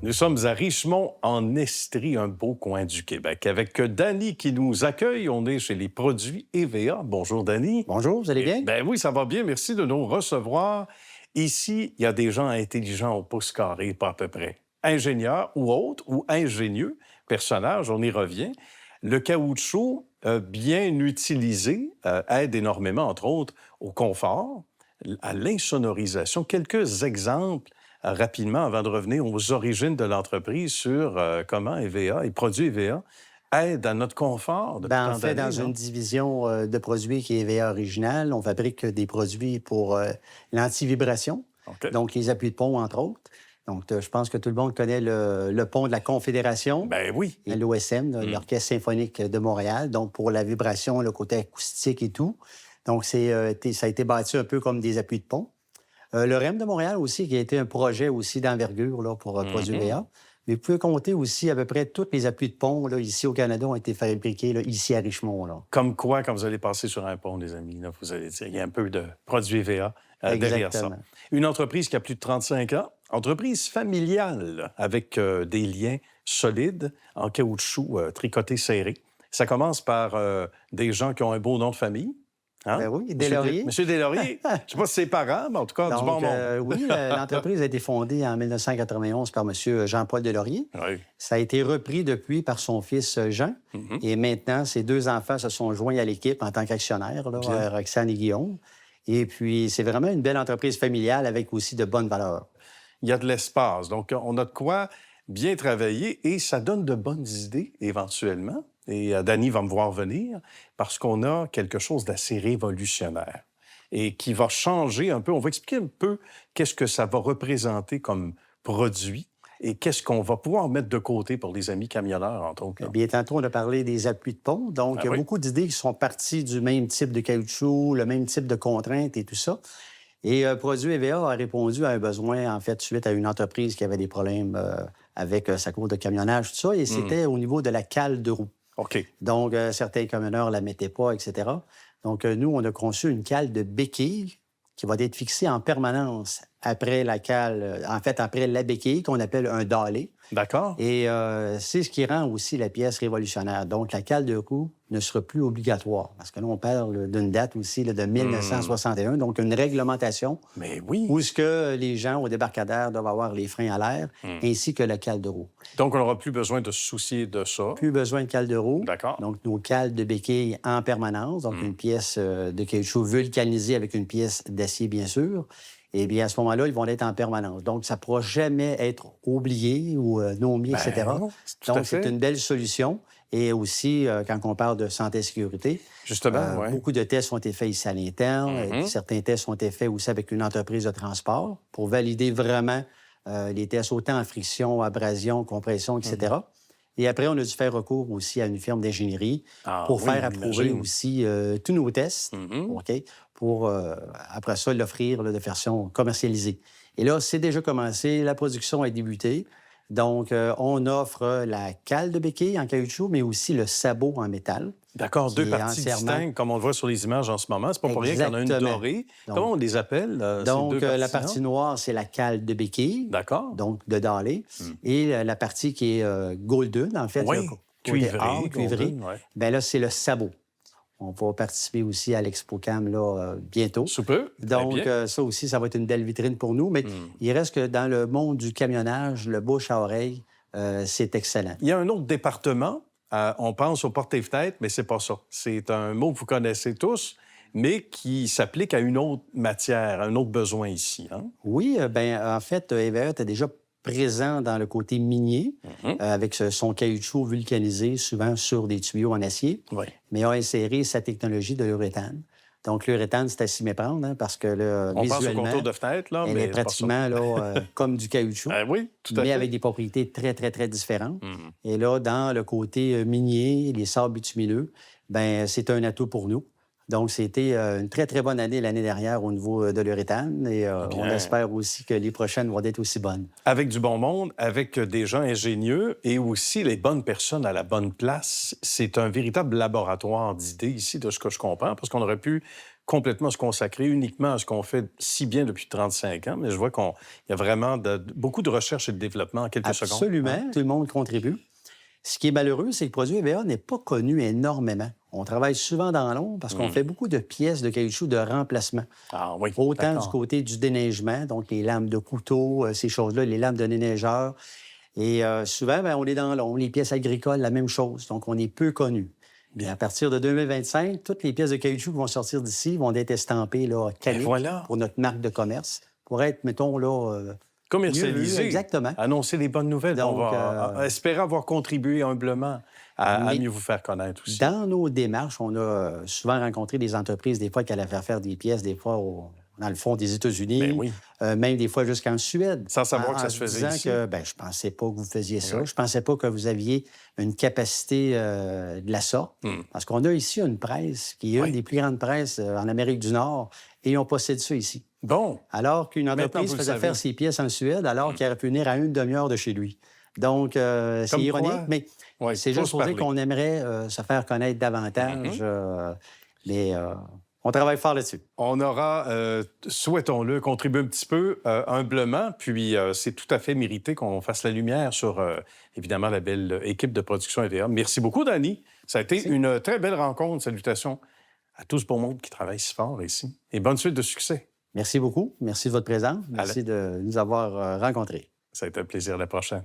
Nous sommes à Richemont, en Estrie, un beau coin du Québec. Avec Dany qui nous accueille, on est chez les produits EVA. Bonjour, Dany. Bonjour, vous allez bien? Ben oui, ça va bien. Merci de nous recevoir. Ici, il y a des gens intelligents au pouce carré, pas à peu près. Ingénieurs ou autres, ou ingénieux, personnages, on y revient. Le caoutchouc, bien utilisé, aide énormément, entre autres, au confort, à l'insonorisation. Quelques exemples rapidement, avant de revenir aux origines de l'entreprise sur comment EVA, et produits EVA, aident à notre confort depuis En tant fait, d'années, dans non? une division de produits qui est EVA Original, on fabrique des produits pour l'antivibration, OK. donc les appuis de pont, entre autres. Donc, je pense que tout le monde connaît le pont de la Confédération, Ben oui. l'OSM, l'Orchestre symphonique de Montréal, donc pour la vibration, le côté acoustique et tout. Donc, ça a été bâti un peu comme des appuis de pont. Le REM de Montréal aussi, qui a été un projet aussi d'envergure là, pour produits EVA. Mais vous pouvez compter aussi à peu près tous les appuis de pont là, ici au Canada ont été fabriqués là, ici à Richemont. Là. Comme quoi, quand vous allez passer sur un pont, les amis, là, vous allez dire, il y a un peu de produits EVA derrière ça. Exactement. Une entreprise qui a plus de 35 ans, entreprise familiale avec des liens solides en caoutchouc tricoté serré. Ça commence par des gens qui ont un beau nom de famille. Hein? Ben oui, Deslauriers. Monsieur Deslauriers, je ne sais pas si c'est parent, mais en tout cas, du bon monde. Oui, l'entreprise a été fondée en 1991 par M. Jean-Paul Deslauriers. Oui. Ça a été repris depuis par son fils Jean. Et maintenant, ses deux enfants se sont joints à l'équipe en tant qu'actionnaires, là, Roxane et Guillaume. Et puis, c'est vraiment une belle entreprise familiale avec aussi de bonnes valeurs. Il y a de l'espace. Donc, on a de quoi bien travailler et ça donne de bonnes idées éventuellement. Et Dany va me voir venir parce qu'on a quelque chose d'assez révolutionnaire et qui va changer un peu. On va expliquer un peu qu'est-ce que ça va représenter comme produit et qu'est-ce qu'on va pouvoir mettre de côté pour les amis camionneurs, entre autres. Eh bien, tantôt, on a parlé des appuis de pont. Donc, il y a beaucoup d'idées qui sont parties du même type de caoutchouc, le même type de contraintes et tout ça. Et Produit EVA a répondu à un besoin, en fait, suite à une entreprise qui avait des problèmes avec sa cour de camionnage, tout ça. Et c'était au niveau de la cale de roue. OK. Donc, certains camionneurs ne la mettaient pas, etc. Donc, nous, on a conçu une cale de béquille qui va être fixée en permanence après la cale, en fait, après la béquille, qu'on appelle un dallé. D'accord. Et c'est ce qui rend aussi la pièce révolutionnaire. Donc, la cale de roue ne sera plus obligatoire. Parce que là, on parle d'une date aussi là, de 1961, donc une réglementation. Mais oui. Où est-ce que les gens au débarcadère doivent avoir les freins à l'air, ainsi que la cale de roue. Donc, on n'aura plus besoin de se soucier de ça. Plus besoin de cale de roue. D'accord. Donc, nos cales de béquilles en permanence. Donc, une pièce de caoutchouc vulcanisée avec une pièce d'acier, bien sûr. Eh bien, à ce moment-là, ils vont être en permanence. Donc, ça ne pourra jamais être oublié ou non mis, etc. Non, Donc, c'est une belle solution. Et aussi, quand on parle de santé et sécurité, justement, beaucoup de tests ont été faits ici à l'interne. Et puis, certains tests ont été faits aussi avec une entreprise de transport pour valider vraiment les tests autant en friction, abrasion, compression, etc. Et après, on a dû faire recours aussi à une firme d'ingénierie pour faire approuver aussi tous nos tests, OK, pour, après ça, l'offrir de façon commercialisée. Et là, c'est déjà commencé, la production a débuté. Donc, on offre la cale de béquille en caoutchouc, mais aussi le sabot en métal. D'accord, deux parties distinctes, comme on le voit sur les images en ce moment. C'est pas pour rien qu'on a une dorée. Donc, comment on les appelle, donc, ces deux la partie noire, c'est la cale de béquille. D'accord. Donc, de dallé. Et la partie qui est golden, en fait. Cuivré. Cuivré. Bien là, c'est le sabot. On va participer aussi à l'ExpoCam là, bientôt. Sous peu. Donc, ça aussi, ça va être une belle vitrine pour nous. Mais il reste que dans le monde du camionnage, le bouche à oreille, c'est excellent. Il y a un autre département. On pense aux portes et fenêtres, mais c'est pas ça. C'est un mot que vous connaissez tous, mais qui s'applique à une autre matière, à un autre besoin ici. Hein? Oui, bien, en fait, EVA est déjà présent dans le côté minier, avec son caoutchouc vulcanisé, souvent sur des tuyaux en acier, mais a inséré sa technologie de l'uréthane. Donc, l'uréthane, c'est à s'y méprendre, hein, parce que là, on visuellement, pense au contour de fenêtre, là, elle mais est pratiquement là, comme du caoutchouc, oui, tout à fait. mais avec des propriétés très, très, très différentes. Et là, dans le côté minier, les sables bitumineux, bien, c'est un atout pour nous. Donc, c'était une très, très bonne année l'année dernière au niveau de l'uréthane et on espère aussi que les prochaines vont être aussi bonnes. Avec du bon monde, avec des gens ingénieux et aussi les bonnes personnes à la bonne place, c'est un véritable laboratoire d'idées ici, de ce que je comprends, parce qu'on aurait pu complètement se consacrer uniquement à ce qu'on fait si bien depuis 35 ans, mais je vois qu'il y a vraiment beaucoup de recherche et de développement en quelques secondes. Absolument, tout le monde contribue. Ce qui est malheureux, c'est que le produit EVA n'est pas connu énormément. On travaille souvent dans l'ombre parce qu'on fait beaucoup de pièces de caoutchouc de remplacement. Ah oui, Autant d'accord. du côté du déneigement, donc les lames de couteau, ces choses-là, les lames de déneigeur. Et souvent, bien, on est dans l'ombre. Les pièces agricoles, la même chose. Donc, on est peu connu. Bien, à partir de 2025, toutes les pièces de caoutchouc qui vont sortir d'ici vont être estampées là, Calic voilà. pour notre marque de commerce, pour être, mettons, là... Commercialiser, mieux vu, exactement. annoncer les bonnes nouvelles. Donc, on va espérer avoir contribué humblement à mieux vous faire connaître aussi. Dans nos démarches, on a souvent rencontré des entreprises, des fois, qui allaient faire des pièces, des fois, dans le fond des États-Unis, Ben oui. même des fois jusqu'en Suède. Sans savoir que ça se faisait disant ici. que, je pensais pas que vous faisiez ça. Oui. Je pensais pas que vous aviez une capacité de la sorte. Parce qu'on a ici une presse qui est une des plus grandes presses en Amérique du Nord et on possède ça ici. Bon. Alors qu'une Maintenant, entreprise vous le faisait savez. faire ses pièces en Suède, alors qu'il aurait pu venir à une demi-heure de chez lui. Donc, c'est Comme ironique, quoi? mais Oui, c'est faut juste se pour dire parler. qu'on aimerait se faire connaître davantage. Mais on travaille fort là-dessus. On aura, souhaitons-le, contribué un petit peu humblement, puis c'est tout à fait mérité qu'on fasse la lumière sur, évidemment, la belle équipe de production EVA. Merci beaucoup, Dany. Ça a été une très belle rencontre. Salutations à tout ce beau monde qui travaille si fort ici. Et bonne suite de succès. Merci beaucoup. Merci de votre présence. Merci de nous avoir rencontrés. Ça a été un plaisir. À la prochaine.